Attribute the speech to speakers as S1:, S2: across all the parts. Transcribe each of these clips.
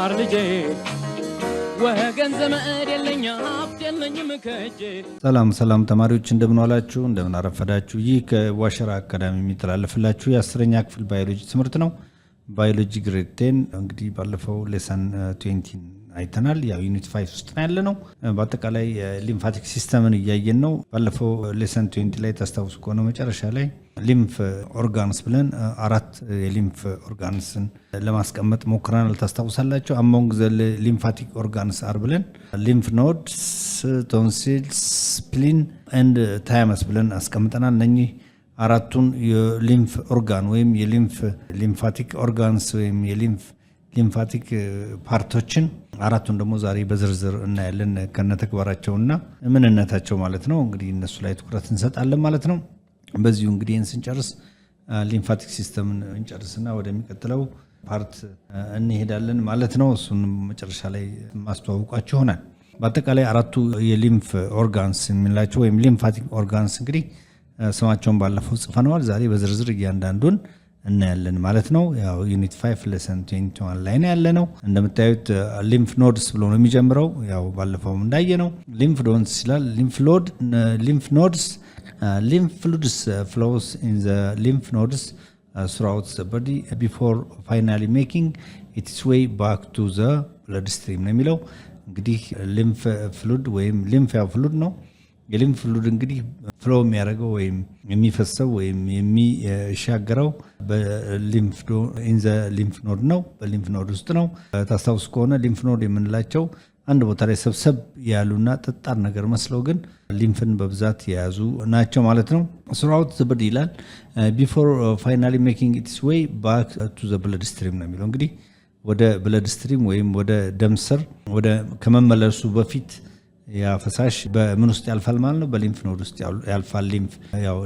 S1: ማር ልጄ ወገን ዘመድ የለኝ ሀብት የለኝም ከእጄ።
S2: ሰላም ተማሪዎች እንደምን ዋላችሁ እንደምን አረፈዳችሁ። ይህ ከዋሸራ አካዳሚ የሚተላለፍላችሁ የ10ኛ ክፍል ባዮሎጂ ትምህርት ነው። ባዮሎጂ ግሬድ 10 እንግዲህ ባለፈው ሌሰን 20 አይተናል። ያው ዩኒት 5 ውስጥ ነው ያለነው። በአጠቃላይ ሊምፋቲክ ሲስተምን እያየን ነው። ባለፈው ሌሰን 20 ላይ ታስታውሱ ከሆነ መጨረሻ ላይ ሊምፍ ኦርጋንስ ብለን 4 የሊምፍ ኦርጋንስን ለማስቀመጥ ሞክረናል። ታስታውሳላችሁ። አሞንግ ዘ ሊምፋቲክ ኦርጋንስ አር ብለን ሊምፍ ኖድስ፣ ቶንሲልስ፣ ስፕሊን ኤንድ ታይመስ ብለን አስቀምጠናል። እነኚህ አራቱን የሊምፍ ኦርጋን ወይም ሊምፋቲክ ኦርጋንስ ወይም ሊምፋቲክ ፓርቶችን አራቱን ደግሞ ዛሬ በዝርዝር እናያለን ከነተግባራቸውና ምንነታቸው ማለት ነው። እንግዲህ እነሱ ላይ ትኩረት እንሰጣለን ማለት ነው። በዚሁ እንግዲህ ስንጨርስ ሊምፋቲክ ሲስተምን እንጨርስና ወደሚቀጥለው ፓርት እንሄዳለን ማለት ነው። እሱን መጨረሻ ላይ ማስተዋወቃችሁ ይሆናል። በአጠቃላይ አራቱ የሊምፍ ኦርጋንስ የምንላቸው ወይም ሊምፋቲክ ኦርጋንስ እንግዲህ ስማቸውን ባለፈው ጽፈነዋል። ዛሬ በዝርዝር እያንዳንዱን እናያለን ማለት ነው። ያው ዩኒት 5 ሌሰን 21 ላይ ነው ያለነው። እንደምታዩት ሊምፍ ኖድስ ብሎ ነው የሚጀምረው። ያው ባለፈው እንዳየነው ሊምፍ ኖድስ ይላል። ሊምፍ ኖድስ lymph fluids flows in the lymph nodes throughout the body before finally making its way back to the bloodstream ነው የሚለው። እንግዲህ ሊምፍ ፍሉድ ወይም ሊምፍ ፍሉድ ነው። የሊምፍ ፍሉድ እንግዲህ ፍሎ የሚያደርገው ወይም የሚፈሰው ወይም የሚሻገረው በሊምፍ ኖድ ነው፣ በሊምፍ ኖድ ውስጥ ነው። ታስታውሱ ከሆነ ሊምፍ ኖድ የምንላቸው አንድ ቦታ ላይ ሰብሰብ ያሉና ጠጣር ነገር መስለው ግን ሊምፍን በብዛት የያዙ ናቸው ማለት ነው። throughout the body ይላል before finally making its way back to the blood stream ነው የሚለው። እንግዲህ ወደ ብለድ ስትሪም ወይም ወደ ደም ስር ወደ ከመመለሱ በፊት ያ ፈሳሽ በምን ውስጥ ያልፋል ማለት ነው? በሊምፍ ኖድ ውስጥ ያልፋል።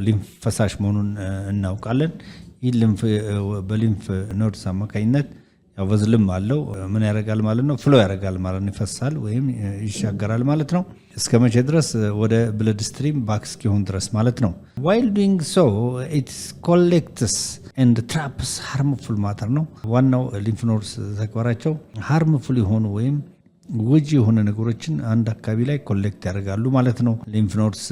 S2: ሊምፍ ፈሳሽ መሆኑን እናውቃለን። ይህ በሊምፍ ኖድስ አማካኝነት ያው ቨዝልም አለው ምን ያደርጋል ማለት ነው? ፍሎ ያደርጋል ማለት ነው። ይፈሳል ወይም ይሻገራል ማለት ነው። እስከ መቼ ድረስ? ወደ ብለድ ስትሪም ባክ እስኪሆን ድረስ ማለት ነው። while doing so it collects and traps harmful matter ነው ዋናው ሊምፍ ኖድስ ተግባራቸው። harmful የሆኑ ወይም ጎጂ የሆነ ነገሮችን አንድ አካባቢ ላይ ኮሌክት ያደርጋሉ ማለት ነው። ሊምፍ ኖድስ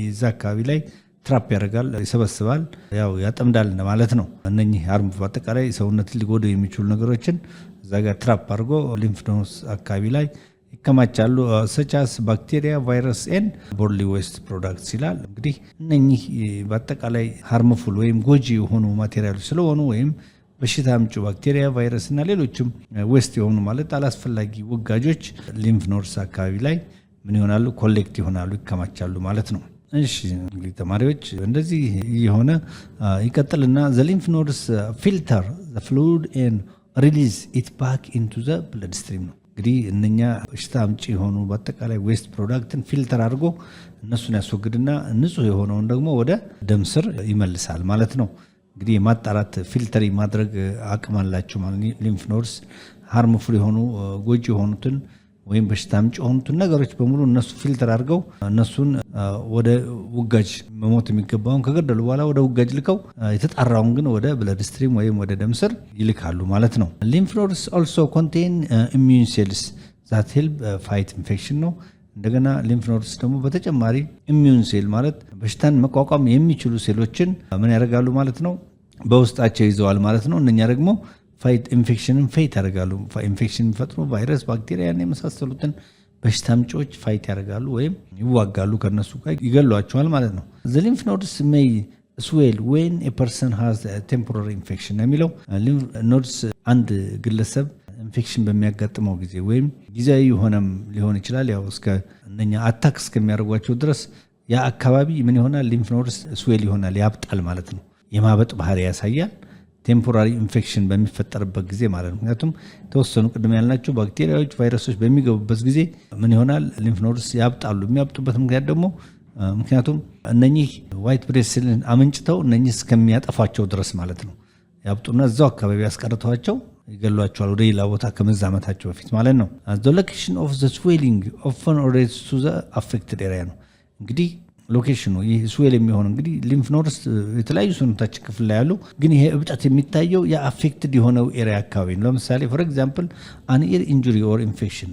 S2: እዛ አካባቢ ላይ ትራፕ ያደርጋል፣ ይሰበስባል፣ ያው ያጠምዳል ማለት ነው። እነኚህ አርም በአጠቃላይ ሰውነትን ሊጎዱ የሚችሉ ነገሮችን እዛ ጋር ትራፕ አድርጎ ሊምፍ ኖድስ አካባቢ ላይ ይከማቻሉ። ሰቻስ ባክቴሪያ፣ ቫይረስ ኤንድ ቦድሊ ዌስት ፕሮዳክትስ ይላል። እንግዲህ እነኚህ በአጠቃላይ ሃርምፉል ወይም ጎጂ የሆኑ ማቴሪያሎች ስለሆኑ ወይም በሽታ አምጪ ባክቴሪያ፣ ቫይረስ እና ሌሎችም ዌስት የሆኑ ማለት አላስፈላጊ ውጋጆች ሊምፍ ኖድስ አካባቢ ላይ ምን ይሆናሉ? ኮሌክት ይሆናሉ፣ ይከማቻሉ ማለት ነው። እሺ እንግዲህ ተማሪዎች እንደዚህ የሆነ ይቀጥልና the lymph nodes filter the fluid and release it back into the blood stream ነው። እንግዲህ እነኛ በሽታ አምጪ የሆኑ በአጠቃላይ ዌስት ፕሮዳክትን ፊልተር አድርጎ እነሱን ያስወግድና ንጹህ የሆነውን ደግሞ ወደ ደም ስር ይመልሳል ማለት ነው። እንግዲህ የማጣራት ፊልተር ማድረግ አቅም አላቸው ማለት ሊምፍ ኖድስ ሃርምፉል የሆኑ ጎጂ የሆኑትን ወይም በሽታ አምጪ የሆኑትን ነገሮች በሙሉ እነሱ ፊልተር አድርገው እነሱን ወደ ውጋጅ መሞት የሚገባውን ከገደሉ በኋላ ወደ ውጋጅ ልከው የተጣራውን ግን ወደ ብለድ ስትሪም ወይም ወደ ደም ስር ይልካሉ ማለት ነው። ሊምፍ ኖድስ also contain immune cells that help fight infection ነው። እንደገና ሊምፍ ኖድስ ደግሞ በተጨማሪ ኢሚዩን ሴል ማለት በሽታን መቋቋም የሚችሉ ሴሎችን ምን ያደርጋሉ ማለት ነው? በውስጣቸው ይዘዋል ማለት ነው። እነኛ ደግሞ ኢንፌክሽንን ፋይት ያደርጋሉ። ኢንፌክሽን የሚፈጥሩ ቫይረስ፣ ባክቴሪያ እና የመሳሰሉትን በሽታ አምጪዎች ፋይት ያደርጋሉ ወይም ይዋጋሉ፣ ከነሱ ጋር ይገሏቸዋል ማለት ነው። the lymph nodes may swell when a person has a temporary infection የሚለው ሊምፍ ኖድስ አንድ ግለሰብ ኢንፌክሽን በሚያጋጥመው ጊዜ ወይም ጊዜያዊ የሆነም ሊሆን ይችላል። ያው እስከ እነኛ አታክ እስከሚያደርጓቸው ድረስ ያ አካባቢ ምን ይሆናል? ሊምፍ ኖድስ ስዌል ይሆናል፣ ያብጣል ማለት ነው። የማበጥ ባህሪ ያሳያል። ቴምፖራሪ ኢንፌክሽን በሚፈጠርበት ጊዜ ማለት ነው። ምክንያቱም ተወሰኑ ቅድም ያልናቸው ባክቴሪያዎች፣ ቫይረሶች በሚገቡበት ጊዜ ምን ይሆናል? ሊምፍ ኖድስ ያብጣሉ። የሚያብጡበት ምክንያት ደግሞ ምክንያቱም እነኚህ ዋይት ብለድ ሴልን አመንጭተው እነኚህ እስከሚያጠፋቸው ድረስ ማለት ነው ያብጡና እዛው አካባቢ ያስቀርተዋቸው ይገሏቸዋል፣ ወደ ሌላ ቦታ ከመዛመታቸው በፊት ማለት ነው። the location of the swelling often relates to the affected area ነው። እንግዲህ ሎኬሽኑ ይህ ስዌል የሚሆን እንግዲህ ሊምፍ ኖድስ የተለያዩ ሰውነታችን ክፍል ላይ ያሉ ግን ይሄ እብጠት የሚታየው የአፌክትድ የሆነው ኤሪያ አካባቢ ነው። ለምሳሌ ፎር ኤግዛምፕል አን ኢር ኢንጁሪ ኦር ኢንፌክሽን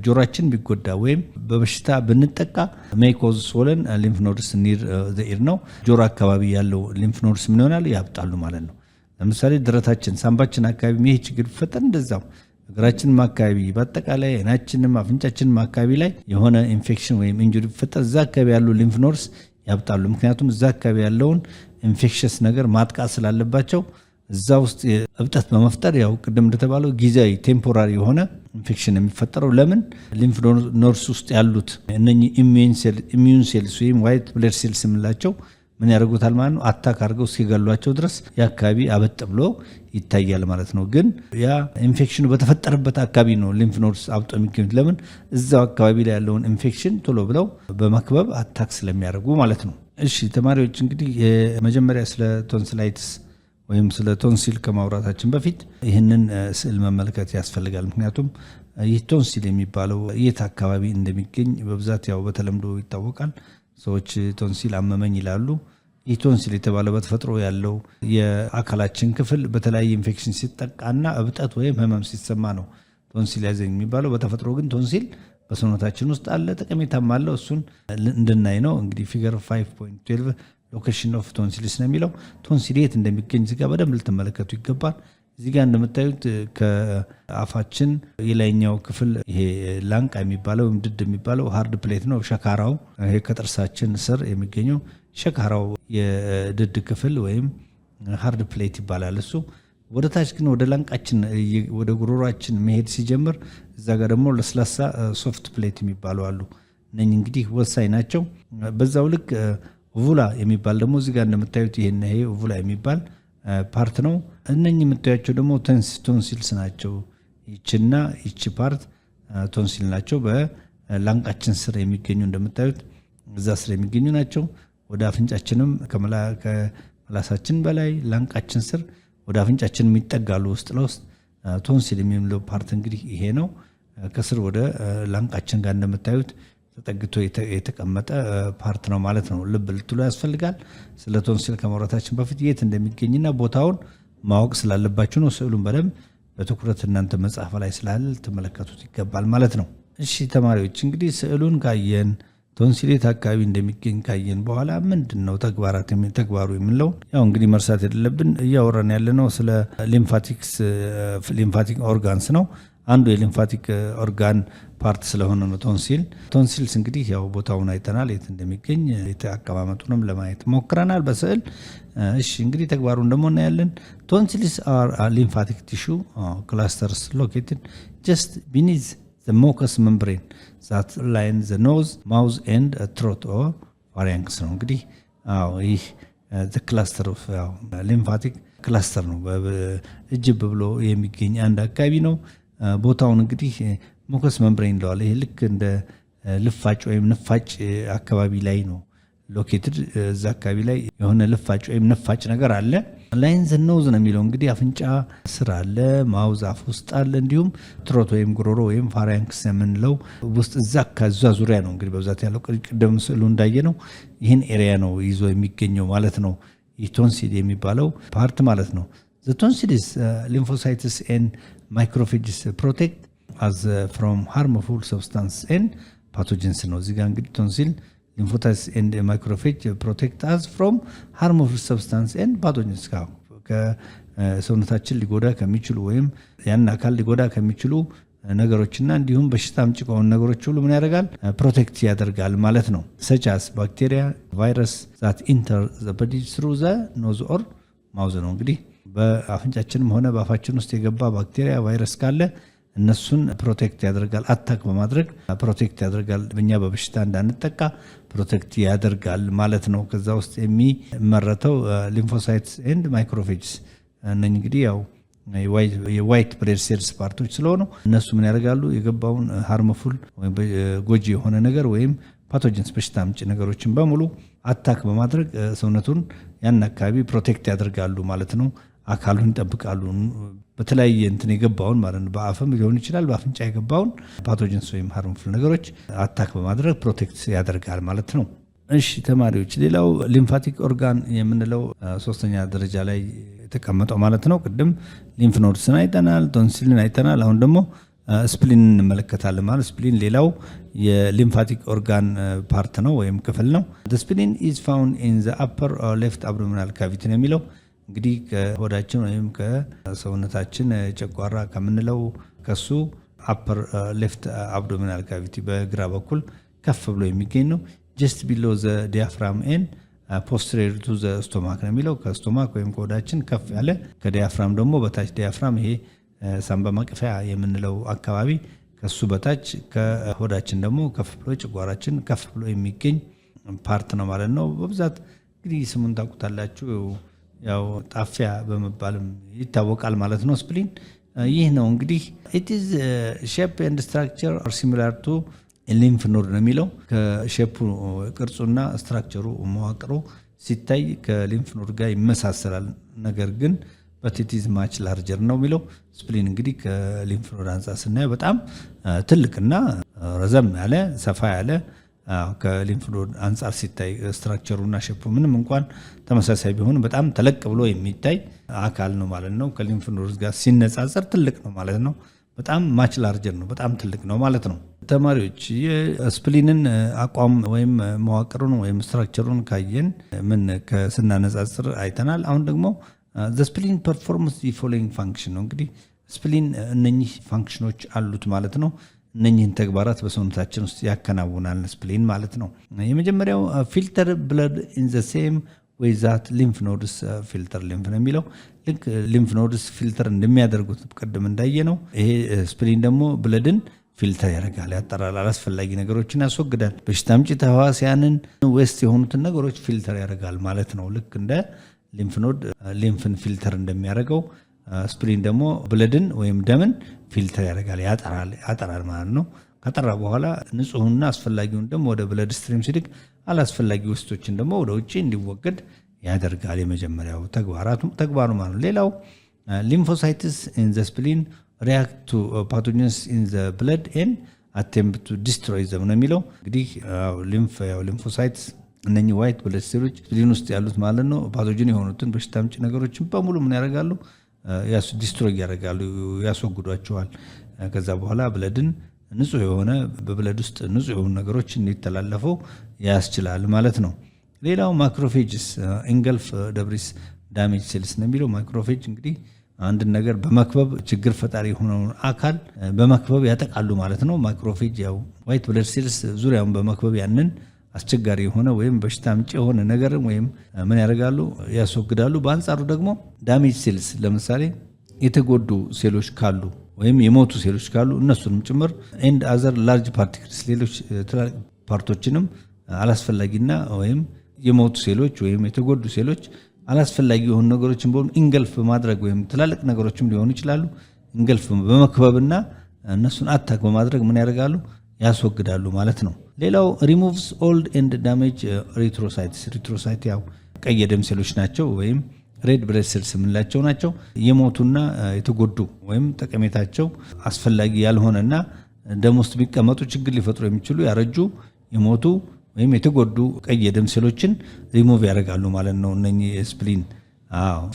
S2: ጆሮአችን ቢጎዳ ወይም በበሽታ ብንጠቃ ሜይ ኮዝ ስወለን ሊምፍ ኖድስ ኒር ዘ ኢር ነው። ጆሮ አካባቢ ያለው ሊምፍ ኖድስ ምን ይሆናል? ያብጣሉ ማለት ነው። ለምሳሌ ደረታችን፣ ሳምባችን አካባቢ ይሄ ችግር ቢፈጠር እንደዛው እግራችንም አካባቢ በአጠቃላይ አይናችንም አፍንጫችንም አካባቢ ላይ የሆነ ኢንፌክሽን ወይም ኢንጁሪ ቢፈጠር እዛ አካባቢ ያሉ ሊምፍ ኖድስ ያብጣሉ። ምክንያቱም እዛ አካባቢ ያለውን ኢንፌክሽስ ነገር ማጥቃት ስላለባቸው እዛ ውስጥ እብጠት በመፍጠር ያው ቅድም እንደተባለው ጊዜያዊ ቴምፖራሪ የሆነ ኢንፌክሽን የሚፈጠረው ለምን ሊምፍ ኖድስ ውስጥ ያሉት እነኚህ ኢሚዩን ሴልስ ወይም ዋይት ብለድ ሴልስ የምንላቸው ምን ያደርጉታል ማለት ነው? አታክ አድርገው እስኪገሏቸው ድረስ የአካባቢ አበጥ ብሎ ይታያል ማለት ነው። ግን ያ ኢንፌክሽኑ በተፈጠረበት አካባቢ ነው ሊምፍ ኖድስ አብጦ የሚገኙት። ለምን? እዛው አካባቢ ላይ ያለውን ኢንፌክሽን ቶሎ ብለው በመክበብ አታክ ስለሚያደርጉ ማለት ነው። እሺ ተማሪዎች እንግዲህ መጀመሪያ ስለ ቶንሲላይትስ ወይም ስለ ቶንሲል ከማውራታችን በፊት ይህንን ስዕል መመልከት ያስፈልጋል። ምክንያቱም ይህ ቶንሲል የሚባለው የት አካባቢ እንደሚገኝ በብዛት ያው በተለምዶ ይታወቃል። ሰዎች ቶንሲል አመመኝ ይላሉ። ይህ ቶንሲል የተባለው በተፈጥሮ ያለው የአካላችን ክፍል በተለያየ ኢንፌክሽን ሲጠቃና እብጠት ወይም ህመም ሲሰማ ነው ቶንሲል ያዘኝ የሚባለው። በተፈጥሮ ግን ቶንሲል በሰውነታችን ውስጥ አለ፣ ጠቀሜታም አለው። እሱን እንድናይ ነው እንግዲህ ፊገር 5.12 ሎኬሽን ኦፍ ቶንሲልስ ነው የሚለው። ቶንሲል የት እንደሚገኝ እዚጋ በደንብ ልትመለከቱ ይገባል። እዚጋ እንደምታዩት ከአፋችን የላይኛው ክፍል ይሄ ላንቃ የሚባለው ወይም ድድ የሚባለው ሃርድ ፕሌት ነው። ሸካራው ይሄ ከጥርሳችን ስር የሚገኘው ሸካራው የድድ ክፍል ወይም ሃርድ ፕሌት ይባላል። እሱ ወደ ታች ግን ወደ ላንቃችን ወደ ጉሮሯችን መሄድ ሲጀምር እዛ ጋር ደግሞ ለስላሳ ሶፍት ፕሌት የሚባሉ አሉ። እነኚህ እንግዲህ ወሳኝ ናቸው። በዛው ልክ ኡቡላ የሚባል ደግሞ እዚጋ እንደምታዩት ይሄ ኡቡላ የሚባል ፓርት ነው። እነኚህ የምታያቸው ደግሞ ቶንሲልስ ናቸው። ይችና ይቺ ፓርት ቶንሲል ናቸው። በላንቃችን ስር የሚገኙ እንደምታዩት እዛ ስር የሚገኙ ናቸው። ወደ አፍንጫችንም ከምላሳችን በላይ ላንቃችን ስር ወደ አፍንጫችን የሚጠጋሉ ውስጥ ለውስጥ ቶንሲል የሚለው ፓርት እንግዲህ ይሄ ነው። ከስር ወደ ላንቃችን ጋር እንደምታዩት ተጠግቶ የተቀመጠ ፓርት ነው ማለት ነው። ልብ ልትሉ ያስፈልጋል። ስለ ቶንሲል ከማውራታችን በፊት የት እንደሚገኝና ቦታውን ማወቅ ስላለባችሁ ነው። ስዕሉን በደንብ በትኩረት እናንተ መጽሐፍ ላይ ስላለ ልትመለከቱት ይገባል ማለት ነው። እሺ ተማሪዎች እንግዲህ ስዕሉን ካየን ቶንሲል የት አካባቢ እንደሚገኝ ካየን በኋላ ምንድነው ተግባሩ የምንለው ያው እንግዲህ መርሳት የሌለብን እያወራን ያለነው ስለ ሊምፋቲክ ኦርጋንስ ነው። አንዱ የሊምፋቲክ ኦርጋን ፓርት ስለሆነ ነው ቶንሲልስ እንግዲህ ያው ቦታውን አይተናል፣ የት እንደሚገኝ አቀማመጡንም ለማየት ሞክረናል በስዕል። እሺ እንግዲህ ተግባሩን ደግሞ እናያለን። ቶንሲልስ አር ሊምፋቲክ ቲሹ ክላስተርስ ሎኬትድ ጀስት ቢኒዝ the mucous membrane that line the nose, mouth and throat or pharynx ነው። እንግዲህ ይህ the cluster of lymphatic cluster ነው። እጅብ ብሎ የሚገኝ አንድ አካባቢ ነው። ቦታውን እንግዲህ ሙከስ መምብሬን ይለዋል። ይሄ ልክ እንደ ልፋጭ ወይም ንፋጭ አካባቢ ላይ ነው ሎኬትድ። እዛ አካባቢ ላይ የሆነ ልፋጭ ወይም ነፋጭ ነገር አለ። ላይን ዘ ኖዝ ነው የሚለው እንግዲህ አፍንጫ ስር አለ፣ ማውዝ አፍ ውስጥ አለ፣ እንዲሁም ትሮት ወይም ጉሮሮ ወይም ፋሪንክስ የምንለው ውስጥ እዛ ዙሪያ ነው እንግዲህ በብዛት ያለው። ቅድም ስዕሉ እንዳየ ነው ይህን ኤሪያ ነው ይዞ የሚገኘው ማለት ነው። ይህ ቶንሲል የሚባለው ፓርት ማለት ነው። The tonsils, lymphocytes and macrophages protect us from harmful substance and pathogens ነው። እዚህ ጋር እንግዲህ ቶንሲል lymphocytes and macrophage protect us from harmful substance and pathogens ከሰውነታችን ሊጎዳ ከሚችሉ ወይም ያን አካል ሊጎዳ ከሚችሉ ነገሮችና እንዲሁም በሽታ አምጪ ከሆኑ ነገሮች ሁሉ ምን ያደርጋል? ፕሮቴክት ያደርጋል ማለት ነው። such as bacteria, virus that enter the body through the nose or mouth ነው። እንግዲህ በአፍንጫችንም ሆነ በአፋችን ውስጥ የገባ ባክቴሪያ ቫይረስ ካለ እነሱን ፕሮቴክት ያደርጋል። አታክ በማድረግ ፕሮቴክት ያደርጋል። በእኛ በበሽታ እንዳንጠቃ ፕሮቴክት ያደርጋል ማለት ነው። ከዛ ውስጥ የሚመረተው ሊምፎሳይትስ ኤንድ ማይክሮፌጅስ እነኚህ እንግዲህ ያው የዋይት ብለድ ሴልስ ፓርቶች ስለሆኑ እነሱ ምን ያደርጋሉ? የገባውን ሃርምፉል ወይም ጎጂ የሆነ ነገር ወይም ፓቶጀንስ በሽታ አምጪ ነገሮችን በሙሉ አታክ በማድረግ ሰውነቱን ያን አካባቢ ፕሮቴክት ያደርጋሉ ማለት ነው። አካሉን ይጠብቃሉ። በተለያየ እንትን የገባውን ማለት ነው። በአፍም ሊሆን ይችላል፣ በአፍንጫ የገባውን ፓቶጀንስ ወይም ሃርምፉል ነገሮች አታክ በማድረግ ፕሮቴክት ያደርጋል ማለት ነው። እሺ ተማሪዎች ሌላው ሊምፋቲክ ኦርጋን የምንለው ሶስተኛ ደረጃ ላይ የተቀመጠው ማለት ነው። ቅድም ሊምፍ ኖድስን አይተናል፣ ቶንሲልን አይተናል። አሁን ደግሞ ስፕሊን እንመለከታለን። ማለት ስፕሊን ሌላው የሊምፋቲክ ኦርጋን ፓርት ነው ወይም ክፍል ነው። the spleen is found in the upper left abdominal cavity ነው የሚለው እንግዲህ ከሆዳችን ወይም ከሰውነታችን ጨጓራ ከምንለው ከሱ upper left abdominal cavity በግራ በኩል ከፍ ብሎ የሚገኝ ነው። just below the diaphragm and posterior to the stomach ነው የሚለው ከስቶማክ ወይም ከሆዳችን ከፍ ያለ ከዲያፍራም ደግሞ በታች ዲያፍራም ይሄ ሳምባ ማቀፊያ የምንለው አካባቢ ከሱ በታች ከሆዳችን ደግሞ ከፍ ብሎ ጨጓራችን ከፍ ብሎ የሚገኝ ፓርት ነው ማለት ነው። በብዛት እንግዲህ ስሙን ታውቁታላችሁ ያው ጣፊያ በመባልም ይታወቃል ማለት ነው ስፕሊን። ይህ ነው እንግዲህ it is shape and structure are similar to ሊምፍ ኖድ ነው የሚለው ከሼፑ ቅርጹና ስትራክቸሩ መዋቅሩ ሲታይ ከሊምፍ ኖድ ጋር ይመሳሰላል። ነገር ግን በቲቲዝ ማች ላርጀር ነው የሚለው ስፕሊን እንግዲህ ከሊምፍ ኖድ አንፃር ስናየው በጣም ትልቅና ረዘም ያለ ሰፋ ያለ ከሊምፍ ኖድ አንፃር ሲታይ ስትራክቸሩና ሼፑ ምንም እንኳን ተመሳሳይ ቢሆን በጣም ተለቅ ብሎ የሚታይ አካል ነው ማለት ነው። ከሊምፍ ኖድ ጋር ሲነጻጸር ትልቅ ነው ማለት ነው። በጣም ማች ላርጀር ነው፣ በጣም ትልቅ ነው ማለት ነው። ተማሪዎች የስፕሊንን አቋም ወይም መዋቅሩን ወይም ስትራክቸሩን ካየን ምን ከስናነጻጽር አይተናል። አሁን ደግሞ the spleen performs the following function ነው እንግዲህ ስፕሊን እነኚህ ፋንክሽኖች አሉት ማለት ነው። እነኚህን ተግባራት በሰውነታችን ውስጥ ያከናውናል ስፕሊን ማለት ነው። የመጀመሪያው ፊልተር ብለድ ኢን ዘ ሴም ወይ ዛት ሊምፍ ኖድስ ፊልተር ሊምፍ ነው የሚለው ልክ ሊምፍ ኖድስ ፊልተር እንደሚያደርጉት ቅድም እንዳየ ነው። ይሄ ስፕሊን ደግሞ ብለድን ፊልተር ያደርጋል፣ ያጠራል፣ አላስፈላጊ ነገሮችን ያስወግዳል፣ በሽታ አምጪ ተህዋሲያንን ዌስት የሆኑትን ነገሮች ፊልተር ያደርጋል ማለት ነው። ልክ እንደ ሊምፍ ኖድ ሊምፍን ፊልተር እንደሚያደርገው ስፕሊን ደግሞ ብለድን ወይም ደምን ፊልተር ያደርጋል፣ ያጠራል ማለት ነው። ከጠራ በኋላ ንጹህና አስፈላጊውን ደግሞ ወደ ብለድ ስትሪም ሲልክ አላስፈላጊ ውስጦችን ደግሞ ወደ ውጪ እንዲወገድ ያደርጋል። የመጀመሪያው ተግባሩ ማለት ነው። ሌላው ሊምፎሳይትስ ኢን ዘ ስፕሊን ሪያክት ቱ ፓቶጀንስ ኢን ዘ ብለድ ኤንድ አቴምፕት ቱ ዲስትሮይ ዘም ነው የሚለው እንግዲህ ሊምፎሳይትስ እነኚህ ዋይት ብለድ ሴሎች ስፕሊን ውስጥ ያሉት ማለት ነው ፓቶጀን የሆኑትን በሽታ አምጪ ነገሮችን በሙሉ ምን ያደርጋሉ? ዲስትሮይ ያደርጋሉ፣ ያስወግዷቸዋል። ከዛ በኋላ ብለድን ንጹህ የሆነ በብለድ ውስጥ ንጹህ የሆኑ ነገሮች እንዲተላለፉ ያስችላል ማለት ነው። ሌላው ማክሮፌጅስ ኢንገልፍ ደብሪስ ዳሜጅ ሴልስ ነው የሚለው ማክሮፌጅ እንግዲህ አንድ ነገር በመክበብ ችግር ፈጣሪ የሆነውን አካል በመክበብ ያጠቃሉ ማለት ነው። ማክሮፌጅ ያው ዋይት ብለድ ሴልስ ዙሪያውን በመክበብ ያንን አስቸጋሪ የሆነ ወይም በሽታ አምጪ የሆነ ነገር ወይም ምን ያደርጋሉ? ያስወግዳሉ። በአንጻሩ ደግሞ ዳሜጅ ሴልስ ለምሳሌ የተጎዱ ሴሎች ካሉ ወይም የሞቱ ሴሎች ካሉ እነሱንም ጭምር ኤንድ አዘር ላርጅ ፓርቲክልስ ሌሎች ትላልቅ ፓርቶችንም አላስፈላጊና ወይም የሞቱ ሴሎች ወይም የተጎዱ ሴሎች አላስፈላጊ የሆኑ ነገሮችን በሆኑ ኢንገልፍ በማድረግ ወይም ትላልቅ ነገሮችም ሊሆኑ ይችላሉ ኢንገልፍ በመክበብና እነሱን አታክ በማድረግ ምን ያደርጋሉ? ያስወግዳሉ ማለት ነው። ሌላው ሪሙቭስ ኦልድ ኤንድ ዳሜጅ ሪትሮሳይትስ ሪትሮሳይት ያው ቀይ የደም ሴሎች ናቸው ወይም ሬድ ብለድ ሴልስ የምንላቸው ናቸው። የሞቱና የተጎዱ ወይም ጠቀሜታቸው አስፈላጊ ያልሆነና ደም ውስጥ ቢቀመጡ ችግር ሊፈጥሩ የሚችሉ ያረጁ የሞቱ ወይም የተጎዱ ቀይ የደም ሴሎችን ሪሙቭ ያደርጋሉ ማለት ነው። እነኚህ ስፕሊን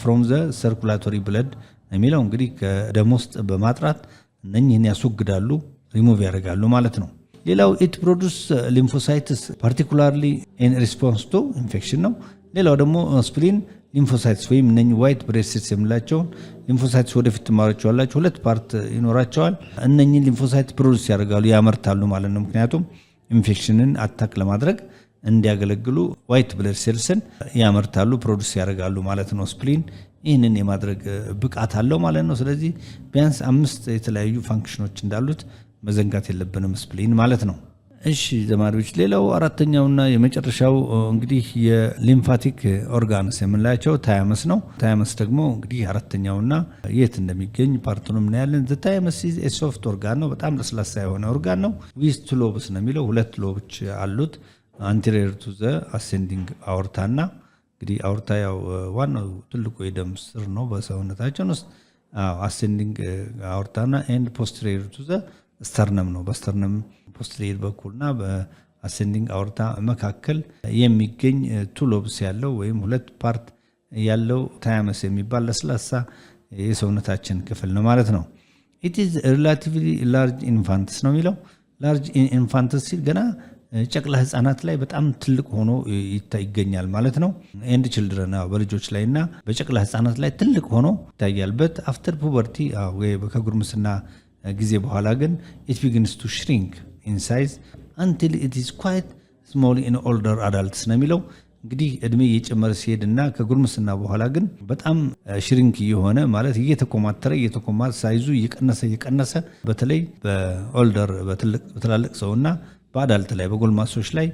S2: ፍሮም ዘ ሰርኩላቶሪ ብለድ የሚለው እንግዲህ ከደም ውስጥ በማጥራት እነኚህን ያስወግዳሉ፣ ሪሙቭ ያደርጋሉ ማለት ነው። ሌላው ኢት ፕሮዱስ ሊምፎሳይትስ ፓርቲኩላርሊ ኢን ሪስፖንስ ቱ ኢንፌክሽን ነው። ሌላው ደግሞ ስፕሊን ሊምፎሳይትስ ወይም እነኚህ ዋይት ብለድ ሴልስ የምላቸውን ሊምፎሳይትስ ወደፊት ትማራቸዋላችሁ። ሁለት ፓርት ይኖራቸዋል። እነኚህ ሊምፎሳይት ፕሮዱስ ያደርጋሉ፣ ያመርታሉ ማለት ነው። ምክንያቱም ኢንፌክሽንን አታክ ለማድረግ እንዲያገለግሉ ዋይት ብለድ ሴልስን ያመርታሉ፣ ፕሮዱስ ያደርጋሉ ማለት ነው። ስፕሊን ይህንን የማድረግ ብቃት አለው ማለት ነው። ስለዚህ ቢያንስ 5 የተለያዩ ፋንክሽኖች እንዳሉት መዘንጋት የለብንም ስፕሊን ማለት ነው። እሺ ተማሪዎች ሌላው አራተኛውና የመጨረሻው እንግዲህ የሊምፋቲክ ኦርጋንስ የምንላቸው ታያመስ ነው። ታያመስ ደግሞ እንግዲህ አራተኛውና የት እንደሚገኝ ፓርቱንም እናያለን። ታያመስ ኢዝ ኤ ሶፍት ኦርጋን ነው። በጣም ለስላሳ የሆነ ኦርጋን ነው። ዊዝ ቱ ሎብስ ነው የሚለው 2 ሎቦች አሉት። አንቴሪየር ቱ ዘ አሴንዲንግ አውርታና እንግዲህ አውርታ ያው ዋናው ትልቁ የደም ስር ነው በሰውነታችን ውስጥ አሴንዲንግ አውርታና ኤንድ ፖስተሪየር ቱ ዘ ስተርነም ነው። በስተርነም ፖስተሪየር በኩልና አሴንዲንግ አውርታ መካከል የሚገኝ ቱ ሎብስ ያለው ወይም ሁለት ፓርት ያለው ታያመስ የሚባል ለስላሳ የሰውነታችን ክፍል ነው ማለት ነው። it is relatively large infants ነው የሚለው large infants ሲል ገና ጨቅላ ህፃናት ላይ በጣም ትልቅ ሆኖ ይገኛል ማለት ነው። ኤንድ ችልድረን በልጆች ላይና በጨቅላ ህፃናት ላይ ትልቅ ሆኖ ይታያል። በት አፍተር ፑበርቲ ከጉርምስና ጊዜ በኋላ ግን it begins to shrink in size until it is quite small in older adults ነው የሚለው እንግዲህ እድሜ እየጨመረ ሲሄድና ከጉርምስና በኋላ ግን በጣም ሽሪንክ የሆነ ማለት እየተኮማተረ ሳይዙ እየቀነሰ በተለይ በኦልደር በትላልቅ ሰውና በአዳልት ላይ በጎልማሶች ላይ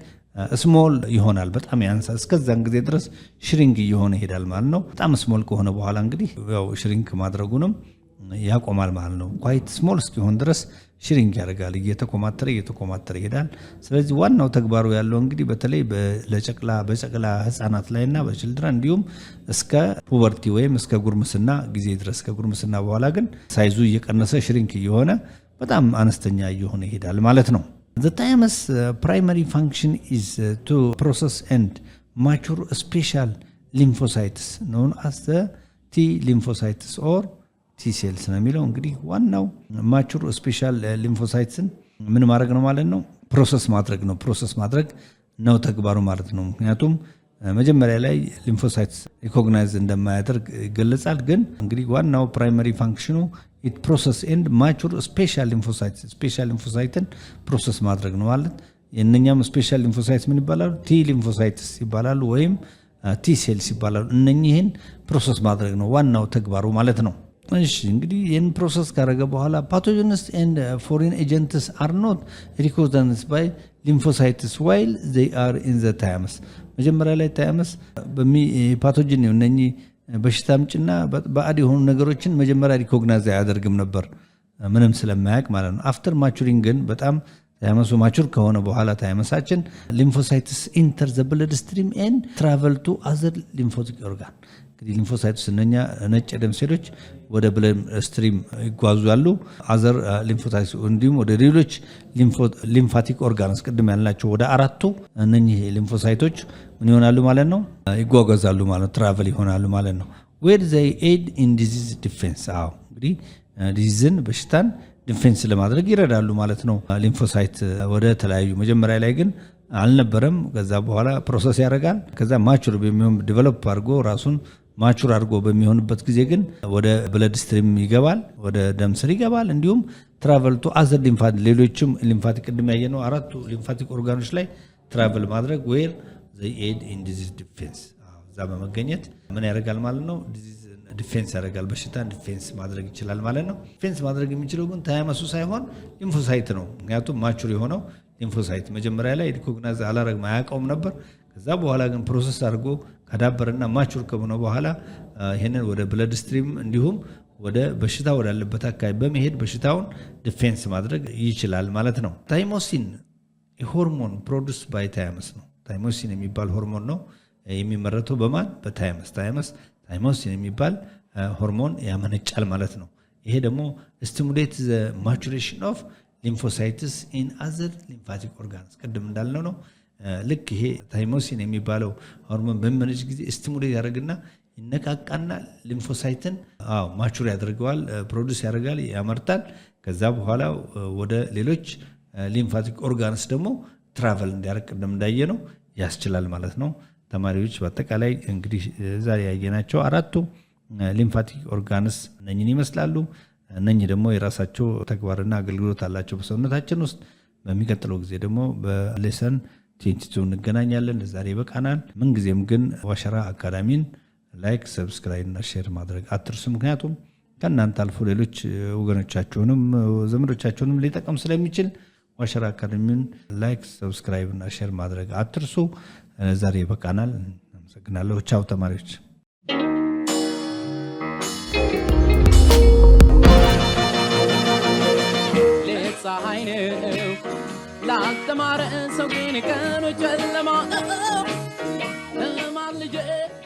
S2: ስሞል ይሆናል፣ በጣም ያንሳል። እስከዛን ጊዜ ድረስ ሽሪንክ እየሆነ ይሄዳል ማለት ነው። በጣም ስሞል ከሆነ በኋላ እንግዲህ ያው ሽሪንክ ማድረጉንም ያቆማል ማለት ነው። ኳይት ስሞል እስኪሆን ድረስ ሽሪንክ ያደርጋል፣ እየተኮማተረ ይሄዳል። ስለዚህ ዋናው ተግባሩ ያለው እንግዲህ በተለይ በጨቅላ ህፃናት ላይና በችልድረን እንዲሁም እስከ ፑበርቲ ወይም እስከ ጉርምስና ጊዜ ድረስ ከጉርምስና በኋላ ግን ሳይዙ እየቀነሰ ሽሪንክ እየሆነ በጣም አነስተኛ እየሆነ ይሄዳል ማለት ነው። The thymus primary function is to process and mature special lymphocytes known as the T lymphocytes or T cells ነው የሚለው እንግዲህ ዋናው ማቹር ስፔሻል ሊምፎሳይትስን ምን ማድረግ ነው ማለት ነው? ፕሮሰስ ማድረግ ነው ተግባሩ ማለት ነው። ምክንያቱም መጀመሪያ ላይ ሊምፎሳይትስ ሪኮግናይዝ እንደማያደርግ ይገለጻል። ግን እንግዲህ ዋናው ፕራይመሪ ፋንክሽኑ ኢት ፕሮሰስ ኤንድ ማቹር ስፔሻል ሊምፎሳይትን ፕሮሰስ ማድረግ ነው ማለት። የእነኛም ስፔሻል ሊምፎሳይትስ ምን ይባላሉ? ቲ ሊምፎሳይትስ ይባላሉ ወይም ቲ ሴልስ ይባላሉ። እነኚህን ፕሮሰስ ማድረግ ነው ዋናው ተግባሩ ማለት ነው። እሺ እንግዲህ ይህን ፕሮሰስ ካደረገ በኋላ ፓቶጀንስ ኤንድ ፎሪን ኤጀንትስ አር ኖት ሪኮግናይዝድ ባይ ሊምፎሳይትስ ዋይል ዜይ አር ኢን ዘ ታያመስ። መጀመሪያ ላይ ታያመስ ፓቶጀን ነው እነኚህ በሽታ አምጪና ባዕድ የሆኑ ነገሮችን መጀመሪያ ሪኮግናይዝ አያደርግም ነበር ምንም ስለማያውቅ ማለት ነው። አፍተር ማቹሪንግ ግን በጣም ታያመሱ ማቹር ከሆነ በኋላ ታያመሳችን ሊምፎሳይትስ ኢንተር ዘ ብለድ ስትሪም ኤንድ ትራቨል ቱ አዘር ሊምፎቲክ ኦርጋን። እንግዲህ ሊምፎሳይትስ እነኛ ነጭ ደም ሴሎች ወደ ብለድ ስትሪም ይጓዛሉ። አዘር ሊምፎሳይትስ እንዲሁም ወደ ሌሎች ሊምፋቲክ ኦርጋንስ ቅድም ያልናቸው ወደ አራቱ እነኚህ ሊምፎሳይቶች ምን ይሆናሉ ማለት ነው? ይጓጓዛሉ ማለት ነው። ትራቨል ይሆናሉ ማለት ነው። ዌር ዘይ ኤድ ኢን ዲዚዝ ዲፌንስ። እንግዲህ ዲዚዝን በሽታን ዲፌንስ ለማድረግ ይረዳሉ ማለት ነው። ሊምፎሳይት ወደ ተለያዩ መጀመሪያ ላይ ግን አልነበረም። ከዛ በኋላ ፕሮሰስ ያደርጋል። ከዛ ማቹር በሚሆን ዲቨሎፕ አድርጎ ራሱን ማቹር አድርጎ በሚሆንበት ጊዜ ግን ወደ ብለድ ስትሪም ይገባል፣ ወደ ደም ስር ይገባል። እንዲሁም ትራቨል ቱ አዘር ሌሎችም ሊምፋቲክ ቅድም ያየነው አራቱ ሊምፋቲክ ኦርጋኖች ላይ ትራቨል ማድረግ ዌር ዘይ ኤድ ኢን ዲዚዝ ዲፌንስ። እዛ በመገኘት ምን ያደርጋል ማለት ነው? ዲፌንስ ያደርጋል፣ በሽታን ዲፌንስ ማድረግ ይችላል ማለት ነው። ዲፌንስ ማድረግ የሚችለው ግን ታያመሱ ሳይሆን ሊምፎሳይት ነው። ምክንያቱም ማቹር የሆነው ሊምፎሳይት መጀመሪያ ላይ ሪኮግናይዝ አላረግም አያውቀውም ነበር። ከዛ በኋላ ግን ፕሮሰስ አድርጎ ካዳበረና ማቹር ከሆነ በኋላ ይሄንን ወደ ብለድ ስትሪም እንዲሁም ወደ በሽታ ወዳለበት አካባቢ በመሄድ በሽታውን ዲፌንስ ማድረግ ይችላል ማለት ነው። ታይሞሲን ሆርሞን ፕሮዲዩስ ባይ ታያመስ ነው። ታይሞሲን የሚባል ሆርሞን ነው የሚመረተው በማን? በታያመስ። ታይሞሲን የሚባል ሆርሞን ያመነጫል ማለት ነው። ይሄ ደግሞ ስቲሙሌት ዘ ማቹሬሽን ኦፍ ሊምፎሳይትስ ኢን አዘር ሊምፋቲክ ኦርጋንስ ቅድም እንዳልነው ነው። ልክ ይሄ ታይሞሲን የሚባለው ሆርሞን በሚመነጭ ጊዜ ስቲሙሌት ያደርግና ይነቃቃና ሊምፎሳይትን ማቹር ያደርገዋል፣ ፕሮዲዩስ ያደርጋል፣ ያመርታል። ከዛ በኋላ ወደ ሌሎች ሊምፋቲክ ኦርጋንስ ደግሞ ትራቨል እንዲያደርግ ቅድም እንዳየ ነው ያስችላል ማለት ነው። ተማሪዎች በአጠቃላይ እንግዲህ ዛሬ ያየናቸው አራቱ ሊምፋቲክ ኦርጋንስ እነኝን ይመስላሉ። እነኚህ ደግሞ የራሳቸው ተግባርና አገልግሎት አላቸው በሰውነታችን ውስጥ። በሚቀጥለው ጊዜ ደግሞ በሌሰን 22 እንገናኛለን። ዛሬ ይበቃናል። ምንጊዜም ግን ዋሸራ አካዳሚን ላይክ፣ ሰብስክራይብ እና ሼር ማድረግ አትርሱ። ምክንያቱም ከእናንተ አልፎ ሌሎች ወገኖቻችሁንም ዘመዶቻችሁንም ሊጠቀም ስለሚችል ዋሸራ አካዳሚን ላይክ፣ ሰብስክራይብ እና ሼር ማድረግ አትርሱ። ዛሬ ይበቃናል። አመሰግናለሁ። ቻው ተማሪዎች።
S1: ፀሐይ ነው ላልተማረ ሰው ግን ቀኑ ጨለማ